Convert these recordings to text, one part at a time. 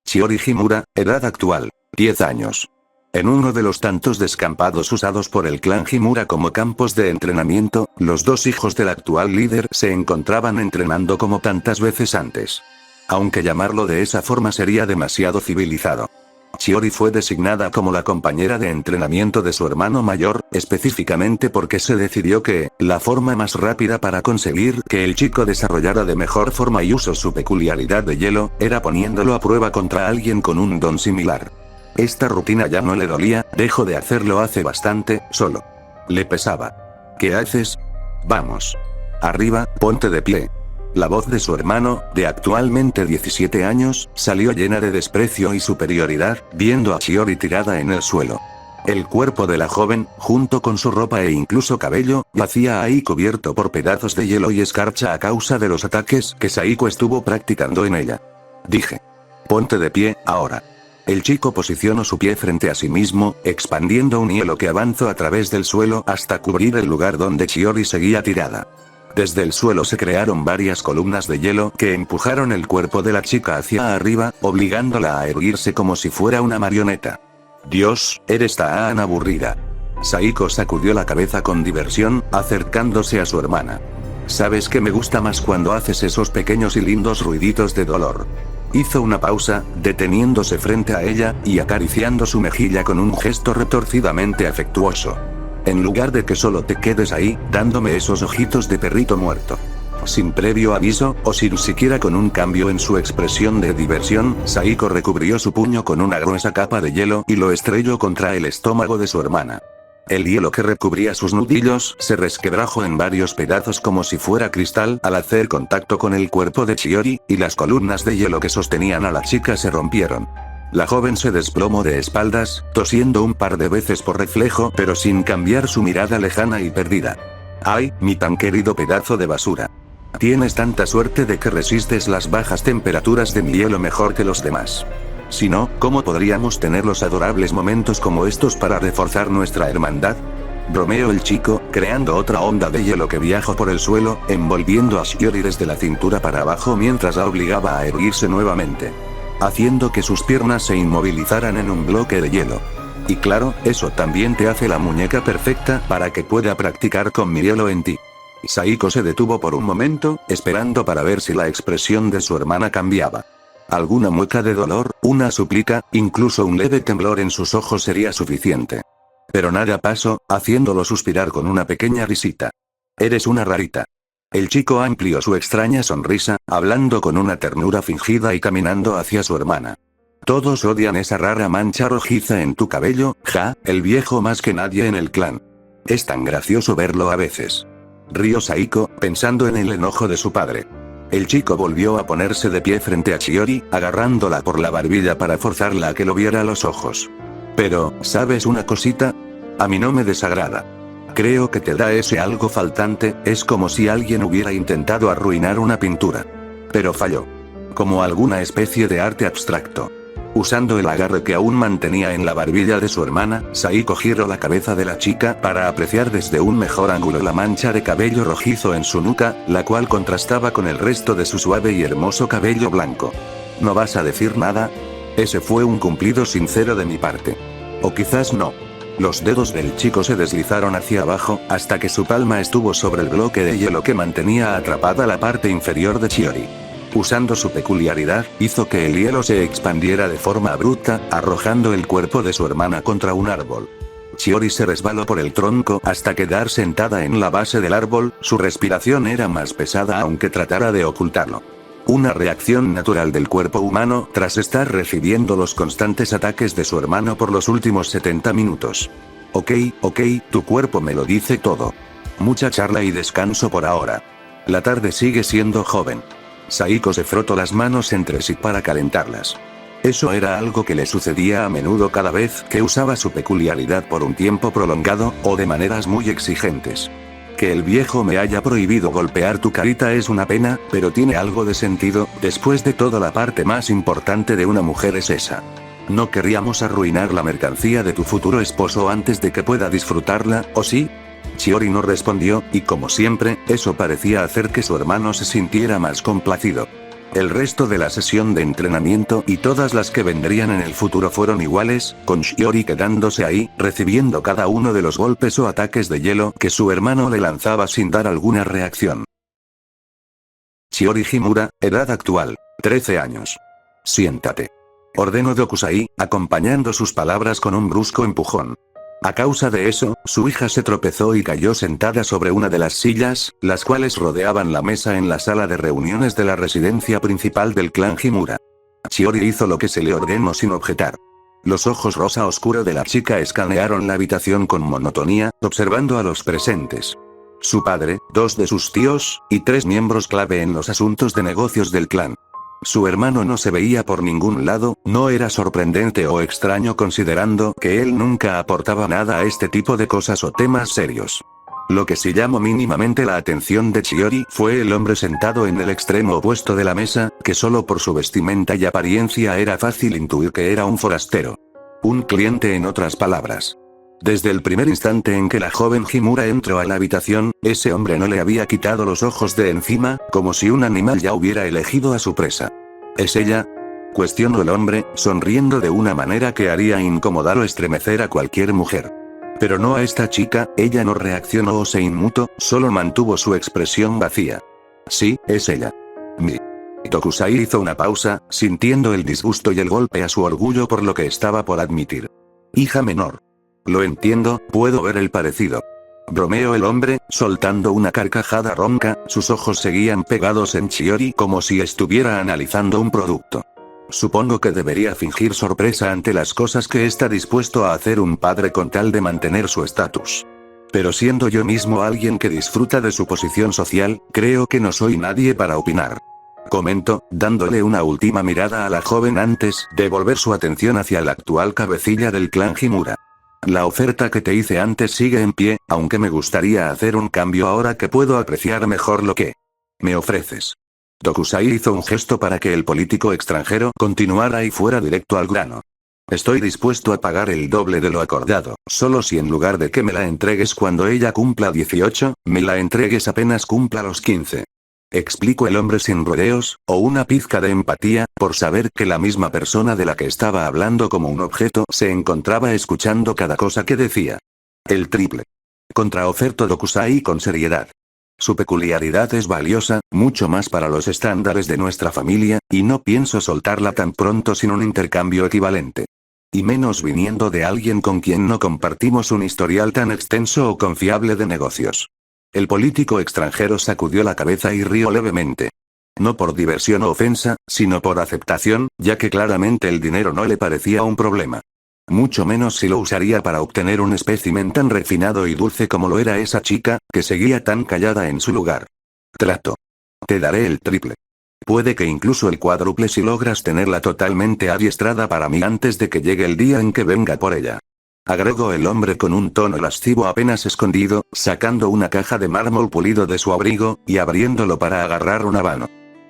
Chiori Himura, edad actual, 10 años. En uno de los tantos descampados usados por el clan Himura como campos de entrenamiento, los dos hijos del actual líder se encontraban entrenando como tantas veces antes. Aunque llamarlo de esa forma sería demasiado civilizado. Chiori fue designada como la compañera de entrenamiento de su hermano mayor, específicamente porque se decidió que, la forma más rápida para conseguir que el chico desarrollara de mejor forma y usó su peculiaridad de hielo, era poniéndolo a prueba contra alguien con un don similar. Esta rutina ya no le dolía, dejó de hacerlo hace bastante, solo. Le pesaba. ¿Qué haces? Vamos. Arriba, ponte de pie. La voz de su hermano, de actualmente 17 años, salió llena de desprecio y superioridad, viendo a Chiori tirada en el suelo. El cuerpo de la joven, junto con su ropa e incluso cabello, yacía ahí cubierto por pedazos de hielo y escarcha a causa de los ataques que Saiko estuvo practicando en ella. Dije. Ponte de pie, ahora. El chico posicionó su pie frente a sí mismo, expandiendo un hielo que avanzó a través del suelo hasta cubrir el lugar donde Chiori seguía tirada. Desde el suelo se crearon varias columnas de hielo que empujaron el cuerpo de la chica hacia arriba, obligándola a erguirse como si fuera una marioneta. Dios, eres tan aburrida. Saiko sacudió la cabeza con diversión, acercándose a su hermana. Sabes que me gusta más cuando haces esos pequeños y lindos ruiditos de dolor. Hizo una pausa, deteniéndose frente a ella, y acariciando su mejilla con un gesto retorcidamente afectuoso. En lugar de que solo te quedes ahí, dándome esos ojitos de perrito muerto. Sin previo aviso, o sin siquiera con un cambio en su expresión de diversión, Saiko recubrió su puño con una gruesa capa de hielo y lo estrelló contra el estómago de su hermana. El hielo que recubría sus nudillos se resquebrajó en varios pedazos como si fuera cristal al hacer contacto con el cuerpo de Chiori, y las columnas de hielo que sostenían a la chica se rompieron. La joven se desplomó de espaldas, tosiendo un par de veces por reflejo pero sin cambiar su mirada lejana y perdida. ¡Ay, mi tan querido pedazo de basura! Tienes tanta suerte de que resistes las bajas temperaturas de mi hielo mejor que los demás. Si no, ¿cómo podríamos tener los adorables momentos como estos para reforzar nuestra hermandad? Bromeó el chico, creando otra onda de hielo que viajó por el suelo, envolviendo a Shiori desde la cintura para abajo mientras la obligaba a erguirse nuevamente, haciendo que sus piernas se inmovilizaran en un bloque de hielo. Y claro, eso también te hace la muñeca perfecta para que pueda practicar con mi hielo en ti. Saiko se detuvo por un momento, esperando para ver si la expresión de su hermana cambiaba. Alguna mueca de dolor, una súplica, incluso un leve temblor en sus ojos sería suficiente. Pero nada pasó, haciéndolo suspirar con una pequeña risita. Eres una rarita. El chico amplió su extraña sonrisa, hablando con una ternura fingida y caminando hacia su hermana. Todos odian esa rara mancha rojiza en tu cabello, el viejo más que nadie en el clan. Es tan gracioso verlo a veces. Rió Saiko, pensando en el enojo de su padre. El chico volvió a ponerse de pie frente a Chiori, agarrándola por la barbilla para forzarla a que lo viera a los ojos. Pero, ¿sabes una cosita? A mí no me desagrada. Creo que te da ese algo faltante, es como si alguien hubiera intentado arruinar una pintura. Pero falló. Como alguna especie de arte abstracto. Usando el agarre que aún mantenía en la barbilla de su hermana, Saiko giró la cabeza de la chica para apreciar desde un mejor ángulo la mancha de cabello rojizo en su nuca, la cual contrastaba con el resto de su suave y hermoso cabello blanco. ¿No vas a decir nada? Ese fue un cumplido sincero de mi parte. O quizás no. Los dedos del chico se deslizaron hacia abajo, hasta que su palma estuvo sobre el bloque de hielo que mantenía atrapada la parte inferior de Chiori. Usando su peculiaridad, hizo que el hielo se expandiera de forma abrupta, arrojando el cuerpo de su hermana contra un árbol. Chiori se resbaló por el tronco hasta quedar sentada en la base del árbol, su respiración era más pesada aunque tratara de ocultarlo. Una reacción natural del cuerpo humano tras estar recibiendo los constantes ataques de su hermano por los últimos 70 minutos. Ok, tu cuerpo me lo dice todo. Mucha charla y descanso por ahora. La tarde sigue siendo joven. Saiko se frotó las manos entre sí para calentarlas. Eso era algo que le sucedía a menudo cada vez que usaba su peculiaridad por un tiempo prolongado, o de maneras muy exigentes. Que el viejo me haya prohibido golpear tu carita es una pena, pero tiene algo de sentido, después de todo la parte más importante de una mujer es esa. No querríamos arruinar la mercancía de tu futuro esposo antes de que pueda disfrutarla, ¿o sí? Chiori no respondió, y como siempre, eso parecía hacer que su hermano se sintiera más complacido. El resto de la sesión de entrenamiento y todas las que vendrían en el futuro fueron iguales, con Shiori quedándose ahí, recibiendo cada uno de los golpes o ataques de hielo que su hermano le lanzaba sin dar alguna reacción. Shiori Himura, edad actual, 13 años. Siéntate. Ordenó Dokusai, acompañando sus palabras con un brusco empujón. A causa de eso, su hija se tropezó y cayó sentada sobre una de las sillas, las cuales rodeaban la mesa en la sala de reuniones de la residencia principal del clan Himura. Shiori hizo lo que se le ordenó sin objetar. Los ojos rosa oscuro de la chica escanearon la habitación con monotonía, observando a los presentes. Su padre, 2 de sus tíos, y 3 miembros clave en los asuntos de negocios del clan. Su hermano no se veía por ningún lado, no era sorprendente o extraño considerando que él nunca aportaba nada a este tipo de cosas o temas serios. Lo que sí llamó mínimamente la atención de Shiori fue el hombre sentado en el extremo opuesto de la mesa, que solo por su vestimenta y apariencia era fácil intuir que era un forastero. Un cliente en otras palabras. Desde el primer instante en que la joven Himura entró a la habitación, ese hombre no le había quitado los ojos de encima, como si un animal ya hubiera elegido a su presa. ¿Es ella? Cuestionó el hombre, sonriendo de una manera que haría incomodar o estremecer a cualquier mujer. Pero no a esta chica, ella no reaccionó o se inmutó, solo mantuvo su expresión vacía. Sí, es ella. Dokusai hizo una pausa, sintiendo el disgusto y el golpe a su orgullo por lo que estaba por admitir. Hija menor. Lo entiendo, puedo ver el parecido. Bromeó el hombre, soltando una carcajada ronca, sus ojos seguían pegados en Shiori como si estuviera analizando un producto. Supongo que debería fingir sorpresa ante las cosas que está dispuesto a hacer un padre con tal de mantener su estatus. Pero siendo yo mismo alguien que disfruta de su posición social, creo que no soy nadie para opinar. Comentó, dándole una última mirada a la joven antes de volver su atención hacia la actual cabecilla del clan Himura. La oferta que te hice antes sigue en pie, aunque me gustaría hacer un cambio ahora que puedo apreciar mejor lo que me ofreces. Dokusai hizo un gesto para que el político extranjero continuara y fuera directo al grano. Estoy dispuesto a pagar el doble de lo acordado, solo si en lugar de que me la entregues cuando ella cumpla 18, me la entregues apenas cumpla los 15. Explicó el hombre sin rodeos, o una pizca de empatía, por saber que la misma persona de la que estaba hablando como un objeto se encontraba escuchando cada cosa que decía. El triple. Contraofertó Dokusai con seriedad. Su peculiaridad es valiosa, mucho más para los estándares de nuestra familia, y no pienso soltarla tan pronto sin un intercambio equivalente. Y menos viniendo de alguien con quien no compartimos un historial tan extenso o confiable de negocios. El político extranjero sacudió la cabeza y rió levemente. No por diversión o ofensa, sino por aceptación, ya que claramente el dinero no le parecía un problema. Mucho menos si lo usaría para obtener un espécimen tan refinado y dulce como lo era esa chica, que seguía tan callada en su lugar. Trato. Te daré el triple. Puede que incluso el cuádruple si logras tenerla totalmente adiestrada para mí antes de que llegue el día en que venga por ella. Agregó el hombre con un tono lascivo apenas escondido, sacando una caja de mármol pulido de su abrigo, y abriéndolo para agarrar una mano.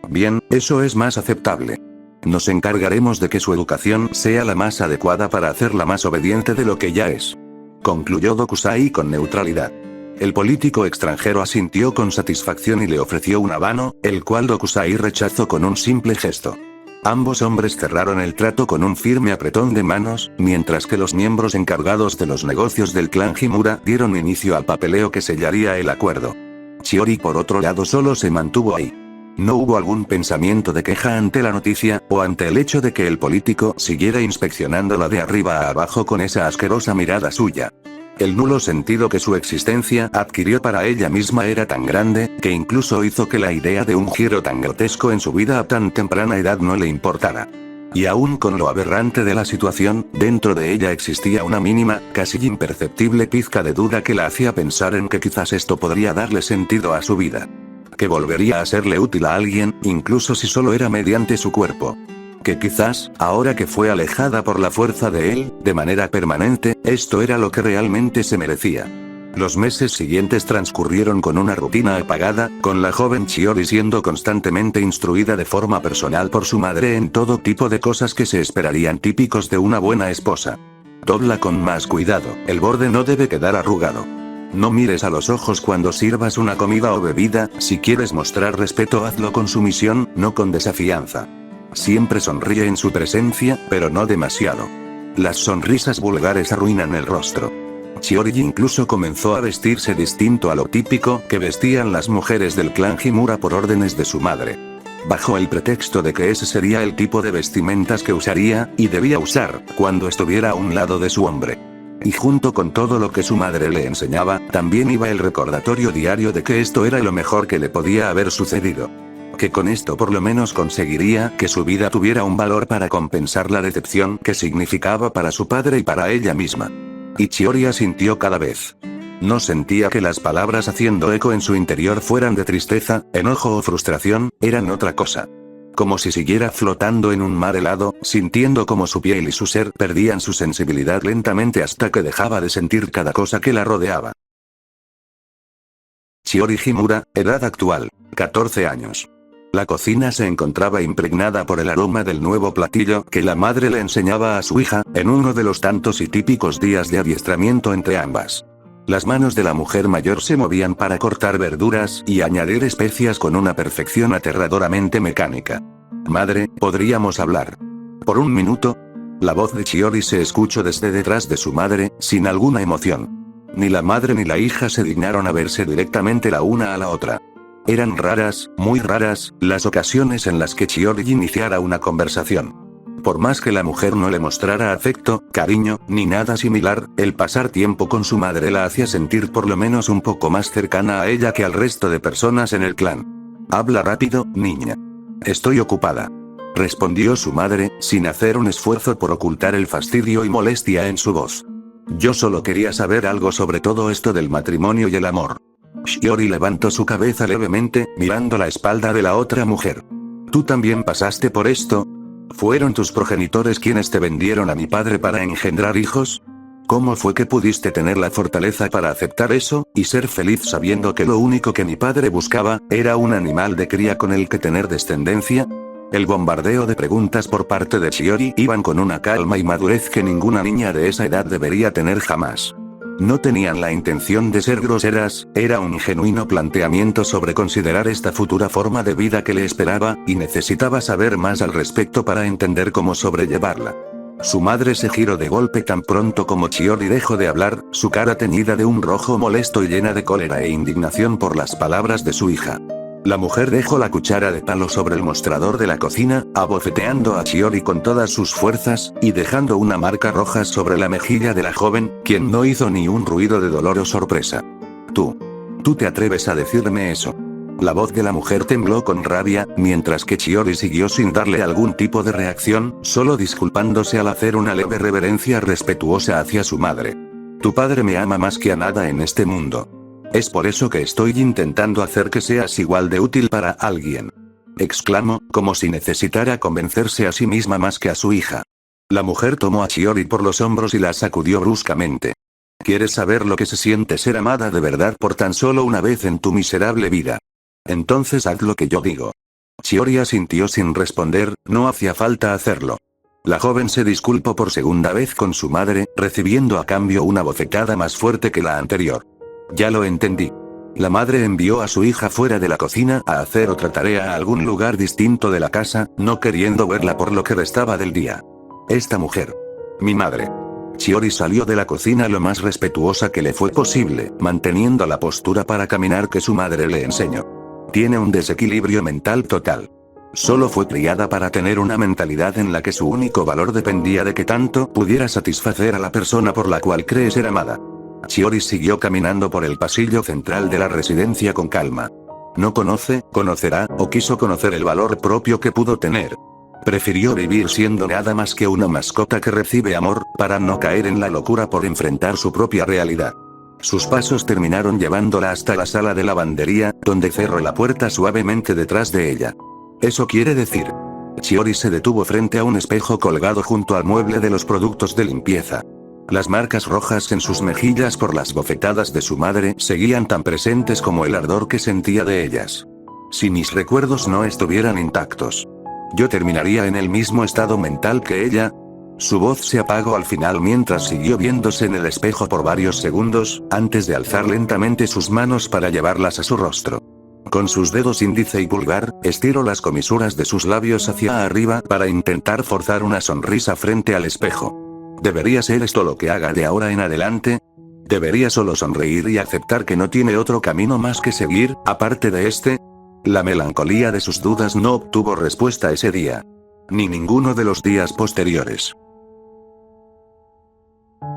Bien, eso es más aceptable. Nos encargaremos de que su educación sea la más adecuada para hacerla más obediente de lo que ya es. Concluyó Dokusai con neutralidad. El político extranjero asintió con satisfacción y le ofreció un habano, el cual Dokusai rechazó con un simple gesto. Ambos hombres cerraron el trato con un firme apretón de manos, mientras que los miembros encargados de los negocios del clan Himura dieron inicio al papeleo que sellaría el acuerdo. Shiori por otro lado solo se mantuvo ahí. No hubo algún pensamiento de queja ante la noticia, o ante el hecho de que el político siguiera inspeccionándola de arriba a abajo con esa asquerosa mirada suya. El nulo sentido que su existencia adquirió para ella misma era tan grande, que incluso hizo que la idea de un giro tan grotesco en su vida a tan temprana edad no le importara. Y aún con lo aberrante de la situación, dentro de ella existía una mínima, casi imperceptible pizca de duda que la hacía pensar en que quizás esto podría darle sentido a su vida. Que volvería a serle útil a alguien, incluso si solo era mediante su cuerpo. Que quizás, ahora que fue alejada por la fuerza de él, de manera permanente, esto era lo que realmente se merecía. Los meses siguientes transcurrieron con una rutina apagada, con la joven Shiori siendo constantemente instruida de forma personal por su madre en todo tipo de cosas que se esperarían típicos de una buena esposa. Dobla con más cuidado, el borde no debe quedar arrugado. No mires a los ojos cuando sirvas una comida o bebida, si quieres mostrar respeto hazlo con sumisión, no con desafianza. Siempre sonríe en su presencia, pero no demasiado. Las sonrisas vulgares arruinan el rostro. Chiori incluso comenzó a vestirse distinto a lo típico que vestían las mujeres del clan Himura por órdenes de su madre. Bajo el pretexto de que ese sería el tipo de vestimentas que usaría, y debía usar, cuando estuviera a un lado de su hombre. Y junto con todo lo que su madre le enseñaba, también iba el recordatorio diario de que esto era lo mejor que le podía haber sucedido. Que con esto por lo menos conseguiría que su vida tuviera un valor para compensar la decepción que significaba para su padre y para ella misma. Y Chiori sintió cada vez. No sentía que las palabras haciendo eco en su interior fueran de tristeza, enojo o frustración, eran otra cosa. Como si siguiera flotando en un mar helado, sintiendo como su piel y su ser perdían su sensibilidad lentamente hasta que dejaba de sentir cada cosa que la rodeaba. Chiori Himura, edad actual, 14 años. La cocina se encontraba impregnada por el aroma del nuevo platillo que la madre le enseñaba a su hija, en uno de los tantos y típicos días de adiestramiento entre ambas. Las manos de la mujer mayor se movían para cortar verduras y añadir especias con una perfección aterradoramente mecánica. Madre, ¿podríamos hablar? Por un minuto. La voz de Chiori se escuchó desde detrás de su madre, sin alguna emoción. Ni la madre ni la hija se dignaron a verse directamente la una a la otra. Eran raras, muy raras, las ocasiones en las que Chiori iniciara una conversación. Por más que la mujer no le mostrara afecto, cariño, ni nada similar, el pasar tiempo con su madre la hacía sentir por lo menos un poco más cercana a ella que al resto de personas en el clan. Habla rápido, niña. Estoy ocupada. Respondió su madre, sin hacer un esfuerzo por ocultar el fastidio y molestia en su voz. Yo solo quería saber algo sobre todo esto del matrimonio y el amor. Chiori levantó su cabeza levemente, mirando la espalda de la otra mujer. ¿Tú también pasaste por esto? ¿Fueron tus progenitores quienes te vendieron a mi padre para engendrar hijos? ¿Cómo fue que pudiste tener la fortaleza para aceptar eso, y ser feliz sabiendo que lo único que mi padre buscaba, era un animal de cría con el que tener descendencia? El bombardeo de preguntas por parte de Chiori iban con una calma y madurez que ninguna niña de esa edad debería tener jamás. No tenían la intención de ser groseras, era un genuino planteamiento sobre considerar esta futura forma de vida que le esperaba, y necesitaba saber más al respecto para entender cómo sobrellevarla. Su madre se giró de golpe tan pronto como Chiori dejó de hablar, su cara teñida de un rojo molesto y llena de cólera e indignación por las palabras de su hija. La mujer dejó la cuchara de palo sobre el mostrador de la cocina, abofeteando a Chiori con todas sus fuerzas, y dejando una marca roja sobre la mejilla de la joven, quien no hizo ni un ruido de dolor o sorpresa. Tú te atreves a decirme eso. La voz de la mujer tembló con rabia, mientras que Chiori siguió sin darle algún tipo de reacción, solo disculpándose al hacer una leve reverencia respetuosa hacia su madre. Tu padre me ama más que a nada en este mundo. Es por eso que estoy intentando hacer que seas igual de útil para alguien. Exclamó, como si necesitara convencerse a sí misma más que a su hija. La mujer tomó a Chiori por los hombros y la sacudió bruscamente. ¿Quieres saber lo que se siente ser amada de verdad por tan solo una vez en tu miserable vida? Entonces haz lo que yo digo. Chiori asintió sin responder, no hacía falta hacerlo. La joven se disculpó por segunda vez con su madre, recibiendo a cambio una bofetada más fuerte que la anterior. Ya lo entendí. La madre envió a su hija fuera de la cocina a hacer otra tarea a algún lugar distinto de la casa, no queriendo verla por lo que restaba del día. Esta mujer. Mi madre. Chiori salió de la cocina lo más respetuosa que le fue posible, manteniendo la postura para caminar que su madre le enseñó. Tiene un desequilibrio mental total. Solo fue criada para tener una mentalidad en la que su único valor dependía de que tanto pudiera satisfacer a la persona por la cual cree ser amada. Chiori siguió caminando por el pasillo central de la residencia con calma. No conocerá, o quiso conocer el valor propio que pudo tener. Prefirió vivir siendo nada más que una mascota que recibe amor, para no caer en la locura por enfrentar su propia realidad. Sus pasos terminaron llevándola hasta la sala de lavandería, donde cerró la puerta suavemente detrás de ella. Eso quiere decir. Chiori se detuvo frente a un espejo colgado junto al mueble de los productos de limpieza. Las marcas rojas en sus mejillas por las bofetadas de su madre seguían tan presentes como el ardor que sentía de ellas. Si mis recuerdos no estuvieran intactos, ¿yo terminaría en el mismo estado mental que ella? Su voz se apagó al final mientras siguió viéndose en el espejo por varios segundos, antes de alzar lentamente sus manos para llevarlas a su rostro. Con sus dedos índice y pulgar, estiró las comisuras de sus labios hacia arriba para intentar forzar una sonrisa frente al espejo. ¿Debería ser esto lo que haga de ahora en adelante? ¿Debería solo sonreír y aceptar que no tiene otro camino más que seguir, aparte de este? La melancolía de sus dudas no obtuvo respuesta ese día. Ni ninguno de los días posteriores.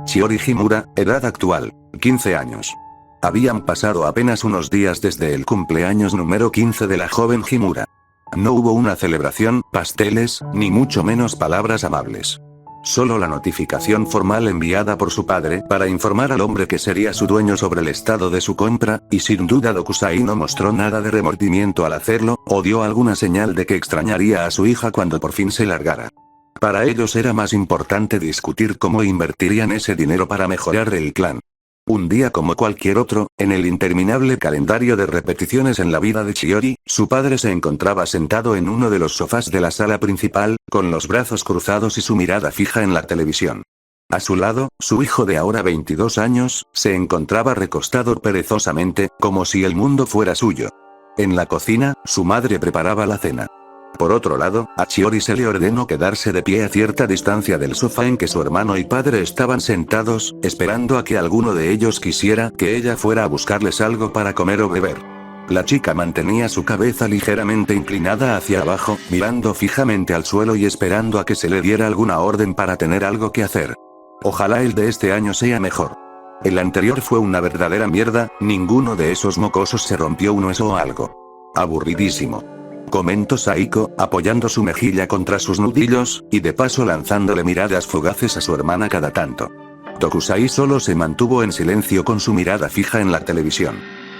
Shiori Himura, edad actual, 15 años. Habían pasado apenas unos días desde el cumpleaños número 15 de la joven Himura. No hubo una celebración, pasteles, ni mucho menos palabras amables. Solo la notificación formal enviada por su padre para informar al hombre que sería su dueño sobre el estado de su compra, y sin duda Dokusai no mostró nada de remordimiento al hacerlo, o dio alguna señal de que extrañaría a su hija cuando por fin se largara. Para ellos era más importante discutir cómo invertirían ese dinero para mejorar el clan. Un día como cualquier otro, en el interminable calendario de repeticiones en la vida de Shiori, su padre se encontraba sentado en uno de los sofás de la sala principal, con los brazos cruzados y su mirada fija en la televisión. A su lado, su hijo de ahora 22 años, se encontraba recostado perezosamente, como si el mundo fuera suyo. En la cocina, su madre preparaba la cena. Por otro lado, a Shiori se le ordenó quedarse de pie a cierta distancia del sofá en que su hermano y padre estaban sentados, esperando a que alguno de ellos quisiera que ella fuera a buscarles algo para comer o beber. La chica mantenía su cabeza ligeramente inclinada hacia abajo, mirando fijamente al suelo y esperando a que se le diera alguna orden para tener algo que hacer. Ojalá el de este año sea mejor. El anterior fue una verdadera mierda, ninguno de esos mocosos se rompió un hueso o algo. Aburridísimo. Comentó Saiko, apoyando su mejilla contra sus nudillos, y de paso lanzándole miradas fugaces a su hermana cada tanto. Dokusai solo se mantuvo en silencio con su mirada fija en la televisión.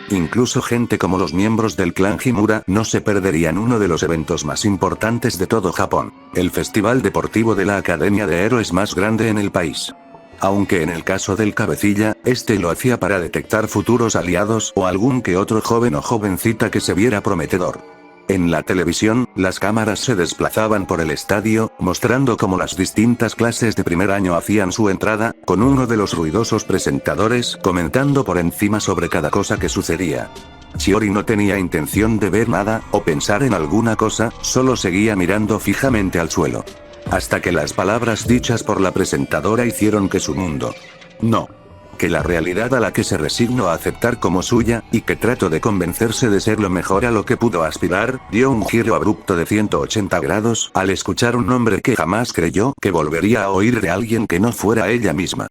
Incluso gente como los miembros del clan Himura no se perderían uno de los eventos más importantes de todo Japón, el festival deportivo de la Academia de Héroes más grande en el país. Aunque en el caso del cabecilla, este lo hacía para detectar futuros aliados o algún que otro joven o jovencita que se viera prometedor. En la televisión, las cámaras se desplazaban por el estadio, mostrando cómo las distintas clases de primer año hacían su entrada, con uno de los ruidosos presentadores comentando por encima sobre cada cosa que sucedía. Shiori no tenía intención de ver nada, o pensar en alguna cosa, solo seguía mirando fijamente al suelo. Hasta que las palabras dichas por la presentadora hicieron que su mundo... No. Que la realidad a la que se resignó a aceptar como suya, y que trató de convencerse de ser lo mejor a lo que pudo aspirar, dio un giro abrupto de 180 grados, al escuchar un nombre que jamás creyó que volvería a oír de alguien que no fuera ella misma.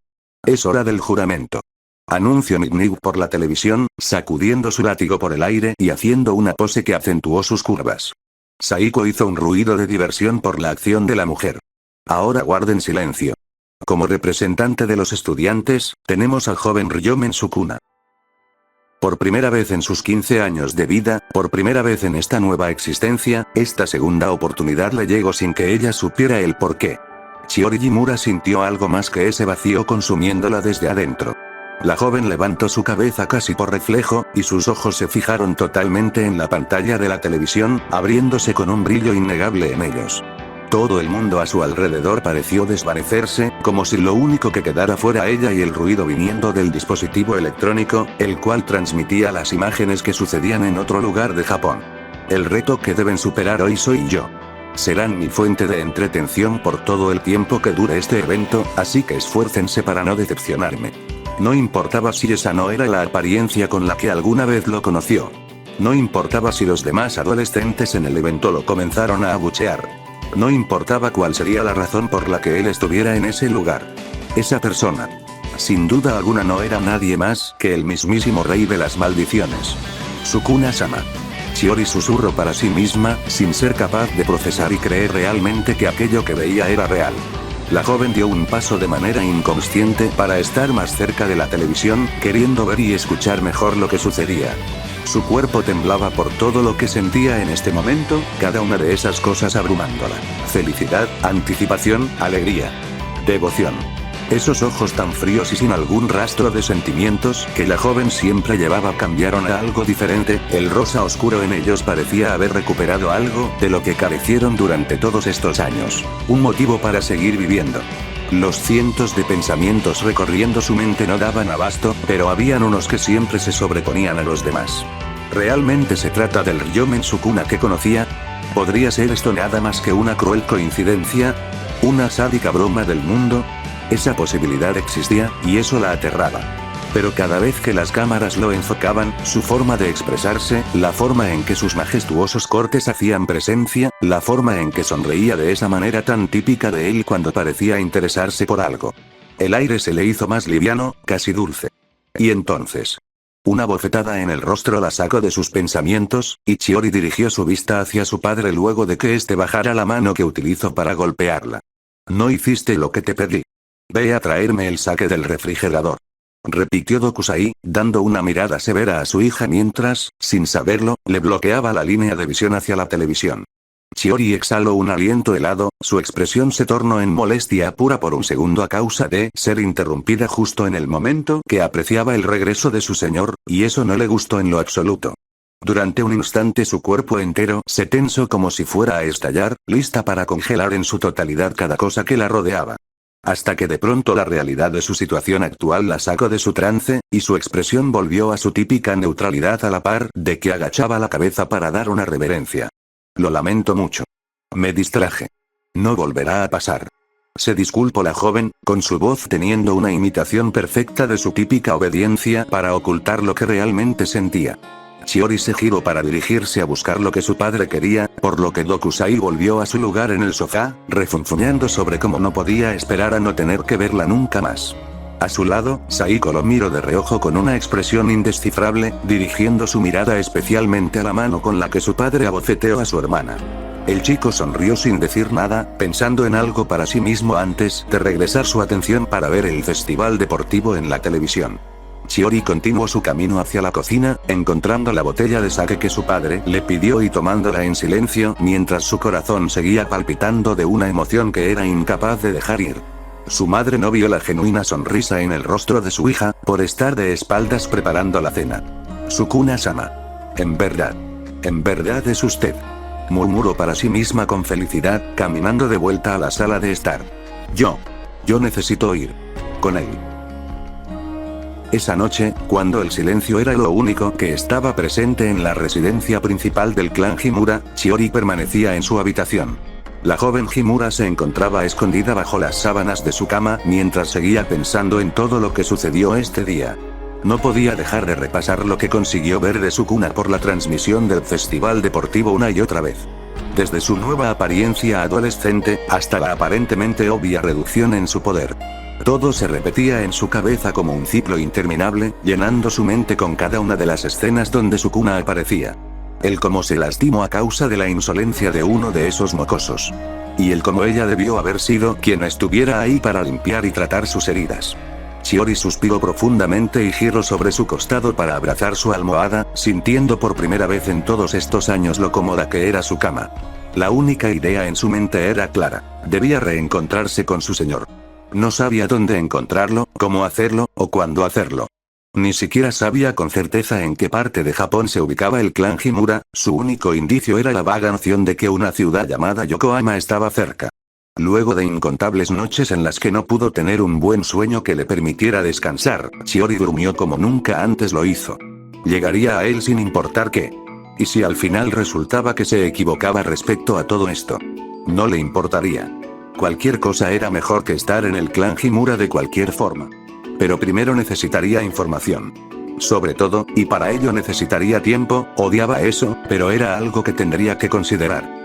Es hora del juramento. Anunció Nick por la televisión, sacudiendo su látigo por el aire y haciendo una pose que acentuó sus curvas. Saiko hizo un ruido de diversión por la acción de la mujer. Ahora guarden silencio. Como representante de los estudiantes, tenemos al joven Ryomen Sukuna. Por primera vez en sus 15 años de vida, por primera vez en esta nueva existencia, esta segunda oportunidad le llegó sin que ella supiera el porqué. Shiori Himura sintió algo más que ese vacío consumiéndola desde adentro. La joven levantó su cabeza casi por reflejo, y sus ojos se fijaron totalmente en la pantalla de la televisión, abriéndose con un brillo innegable en ellos. Todo el mundo a su alrededor pareció desvanecerse, como si lo único que quedara fuera ella y el ruido viniendo del dispositivo electrónico, el cual transmitía las imágenes que sucedían en otro lugar de Japón. El reto que deben superar hoy soy yo. Serán mi fuente de entretención por todo el tiempo que dure este evento, así que esfuércense para no decepcionarme. No importaba si esa no era la apariencia con la que alguna vez lo conoció. No importaba si los demás adolescentes en el evento lo comenzaron a abuchear. No importaba cuál sería la razón por la que él estuviera en ese lugar. Esa persona, sin duda alguna, no era nadie más que el mismísimo rey de las maldiciones. Sukuna-sama. Shiori susurró para sí misma, sin ser capaz de procesar y creer realmente que aquello que veía era real. La joven dio un paso de manera inconsciente para estar más cerca de la televisión, queriendo ver y escuchar mejor lo que sucedía. Su cuerpo temblaba por todo lo que sentía en este momento, cada una de esas cosas abrumándola. Felicidad, anticipación, alegría. Devoción. Esos ojos tan fríos y sin algún rastro de sentimientos que la joven siempre llevaba cambiaron a algo diferente, el rosa oscuro en ellos parecía haber recuperado algo de lo que carecieron durante todos estos años. Un motivo para seguir viviendo. Los cientos de pensamientos recorriendo su mente no daban abasto, pero habían unos que siempre se sobreponían a los demás. ¿Realmente se trata del Ryomen Sukuna que conocía? ¿Podría ser esto nada más que una cruel coincidencia? ¿Una sádica broma del mundo? Esa posibilidad existía, y eso la aterraba. Pero cada vez que las cámaras lo enfocaban, su forma de expresarse, la forma en que sus majestuosos cortes hacían presencia, la forma en que sonreía de esa manera tan típica de él cuando parecía interesarse por algo. El aire se le hizo más liviano, casi dulce. Y entonces, una bofetada en el rostro la sacó de sus pensamientos, y Chiori dirigió su vista hacia su padre luego de que éste bajara la mano que utilizó para golpearla. No hiciste lo que te pedí. Ve a traerme el sake del refrigerador. Repitió Dokusai, dando una mirada severa a su hija mientras, sin saberlo, le bloqueaba la línea de visión hacia la televisión. Chiori exhaló un aliento helado, su expresión se tornó en molestia pura por un segundo a causa de ser interrumpida justo en el momento que apreciaba el regreso de su señor, y eso no le gustó en lo absoluto. Durante un instante su cuerpo entero se tensó como si fuera a estallar, lista para congelar en su totalidad cada cosa que la rodeaba. Hasta que de pronto la realidad de su situación actual la sacó de su trance, y su expresión volvió a su típica neutralidad a la par de que agachaba la cabeza para dar una reverencia. Lo lamento mucho. Me distraje. No volverá a pasar. Se disculpó la joven, con su voz teniendo una imitación perfecta de su típica obediencia para ocultar lo que realmente sentía. Chiori se giró para dirigirse a buscar lo que su padre quería, por lo que Dokusai volvió a su lugar en el sofá, refunfuñando sobre cómo no podía esperar a no tener que verla nunca más. A su lado, Saiko lo miró de reojo con una expresión indescifrable, dirigiendo su mirada especialmente a la mano con la que su padre abofeteó a su hermana. El chico sonrió sin decir nada, pensando en algo para sí mismo antes de regresar su atención para ver el festival deportivo en la televisión. Chiori continuó su camino hacia la cocina, encontrando la botella de sake que su padre le pidió y tomándola en silencio mientras su corazón seguía palpitando de una emoción que era incapaz de dejar ir. Su madre no vio la genuina sonrisa en el rostro de su hija, por estar de espaldas preparando la cena. Sukuna-sama. En verdad es usted. Murmuró para sí misma con felicidad, caminando de vuelta a la sala de estar. Yo necesito ir con él. Esa noche, cuando el silencio era lo único que estaba presente en la residencia principal del clan Himura, Chiori permanecía en su habitación. La joven Himura se encontraba escondida bajo las sábanas de su cama mientras seguía pensando en todo lo que sucedió este día. No podía dejar de repasar lo que consiguió ver de Sukuna por la transmisión del festival deportivo una y otra vez. Desde su nueva apariencia adolescente, hasta la aparentemente obvia reducción en su poder. Todo se repetía en su cabeza como un ciclo interminable, llenando su mente con cada una de las escenas donde Sukuna aparecía. El cómo se lastimó a causa de la insolencia de uno de esos mocosos. Y el cómo ella debió haber sido quien estuviera ahí para limpiar y tratar sus heridas. Chiori suspiró profundamente y giró sobre su costado para abrazar su almohada, sintiendo por primera vez en todos estos años lo cómoda que era su cama. La única idea en su mente era clara: debía reencontrarse con su señor. No sabía dónde encontrarlo, cómo hacerlo, o cuándo hacerlo. Ni siquiera sabía con certeza en qué parte de Japón se ubicaba el clan Himura, su único indicio era la vaga noción de que una ciudad llamada Yokohama estaba cerca. Luego de incontables noches en las que no pudo tener un buen sueño que le permitiera descansar, Chiori durmió como nunca antes lo hizo. Llegaría a él sin importar qué. ¿Y si al final resultaba que se equivocaba respecto a todo esto? No le importaría. Cualquier cosa era mejor que estar en el clan Himura de cualquier forma. Pero primero necesitaría información. Sobre todo, y para ello necesitaría tiempo, odiaba eso, pero era algo que tendría que considerar.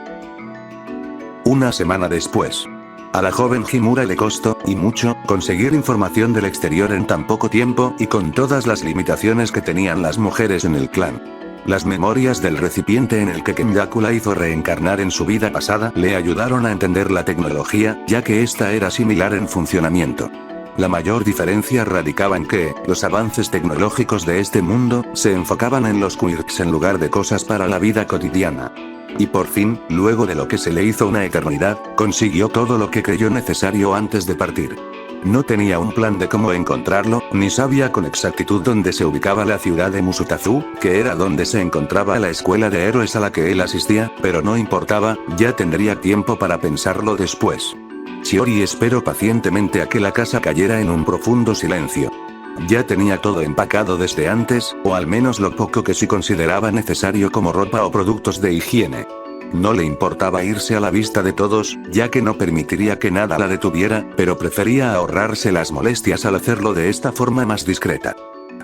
Una semana después. A la joven Himura le costó, y mucho, conseguir información del exterior en tan poco tiempo y con todas las limitaciones que tenían las mujeres en el clan. Las memorias del recipiente en el que Kenyaku la hizo reencarnar en su vida pasada le ayudaron a entender la tecnología, ya que esta era similar en funcionamiento. La mayor diferencia radicaba en que, los avances tecnológicos de este mundo, se enfocaban en los quirks en lugar de cosas para la vida cotidiana. Y por fin, luego de lo que se le hizo una eternidad, consiguió todo lo que creyó necesario antes de partir. No tenía un plan de cómo encontrarlo, ni sabía con exactitud dónde se ubicaba la ciudad de Musutazu, que era donde se encontraba la escuela de héroes a la que él asistía, pero no importaba, ya tendría tiempo para pensarlo después. Shiori esperó pacientemente a que la casa cayera en un profundo silencio. Ya tenía todo empacado desde antes, o al menos lo poco que sí consideraba necesario como ropa o productos de higiene. No le importaba irse a la vista de todos, ya que no permitiría que nada la detuviera, pero prefería ahorrarse las molestias al hacerlo de esta forma más discreta.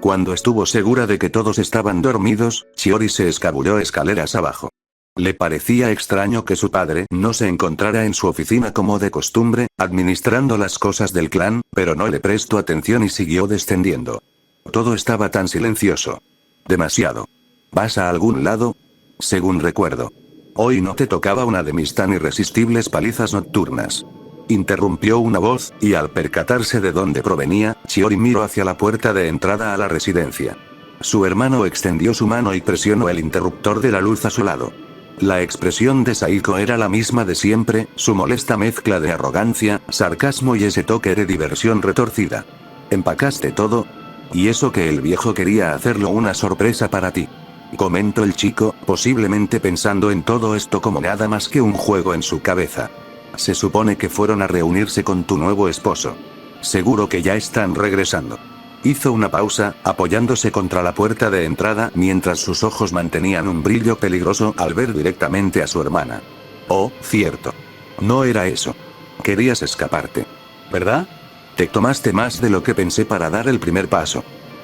Cuando estuvo segura de que todos estaban dormidos, Shiori se escabulló escaleras abajo. Le parecía extraño que su padre no se encontrara en su oficina como de costumbre, administrando las cosas del clan, pero no le prestó atención y siguió descendiendo. Todo estaba tan silencioso. Demasiado. ¿Vas a algún lado? Según recuerdo. Hoy no te tocaba una de mis tan irresistibles palizas nocturnas. Interrumpió una voz, y al percatarse de dónde provenía, Shiori miró hacia la puerta de entrada a la residencia. Su hermano extendió su mano y presionó el interruptor de la luz a su lado. La expresión de Saiko era la misma de siempre, su molesta mezcla de arrogancia, sarcasmo y ese toque de diversión retorcida. ¿Empacaste todo? Y eso que el viejo quería hacerlo una sorpresa para ti. Comentó el chico, posiblemente pensando en todo esto como nada más que un juego en su cabeza. Se supone que fueron a reunirse con tu nuevo esposo. Seguro que ya están regresando. Hizo una pausa, apoyándose contra la puerta de entrada mientras sus ojos mantenían un brillo peligroso al ver directamente a su hermana. Oh, cierto. No era eso. Querías escaparte. ¿Verdad? Te tomaste más de lo que pensé para dar el primer paso.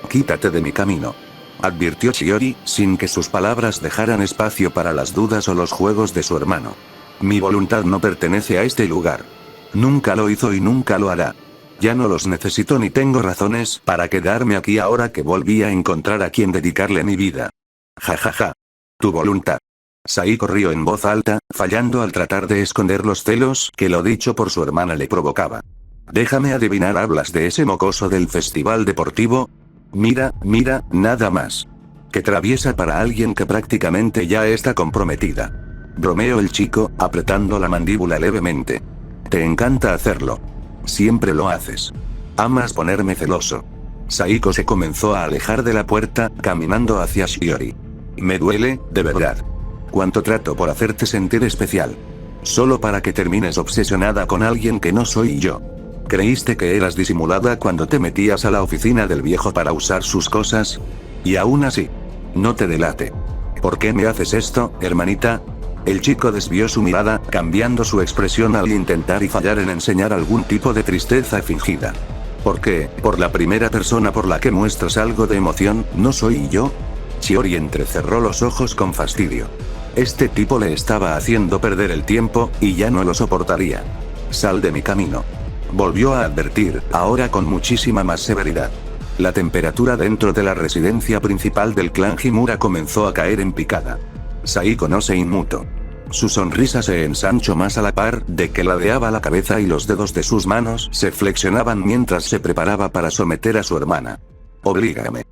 Quítate de mi camino. Advirtió Shiori, sin que sus palabras dejaran espacio para las dudas o los juegos de su hermano. Mi voluntad no pertenece a este lugar. Nunca lo hizo y nunca lo hará. Ya no los necesito ni tengo razones para quedarme aquí ahora que volví a encontrar a quien dedicarle mi vida. Ja ja ja. Tu voluntad. Saiko rió en voz alta, fallando al tratar de esconder los celos que lo dicho por su hermana le provocaba. Déjame adivinar, ¿hablas de ese mocoso del festival deportivo? Mira, nada más. Que traviesa para alguien que prácticamente ya está comprometida. Bromeó el chico, apretando la mandíbula levemente. Te encanta hacerlo. Siempre lo haces. Amas ponerme celoso. Saiko se comenzó a alejar de la puerta, caminando hacia Shiori. Me duele, de verdad. Cuánto trato por hacerte sentir especial. Solo para que termines obsesionada con alguien que no soy yo. ¿Creíste que eras disimulada cuando te metías a la oficina del viejo para usar sus cosas? Y aún así. No te delate. ¿Por qué me haces esto, hermanita? El chico desvió su mirada, cambiando su expresión al intentar y fallar en enseñar algún tipo de tristeza fingida. ¿Por qué, por la primera persona por la que muestras algo de emoción, no soy yo? Shiori entrecerró los ojos con fastidio. Este tipo le estaba haciendo perder el tiempo, y ya no lo soportaría. Sal de mi camino. Volvió a advertir, ahora con muchísima más severidad. La temperatura dentro de la residencia principal del clan Himura comenzó a caer en picada. Saiko no se inmutó. Su sonrisa se ensanchó más a la par de que ladeaba la cabeza y los dedos de sus manos se flexionaban mientras se preparaba para someter a su hermana. Oblígame.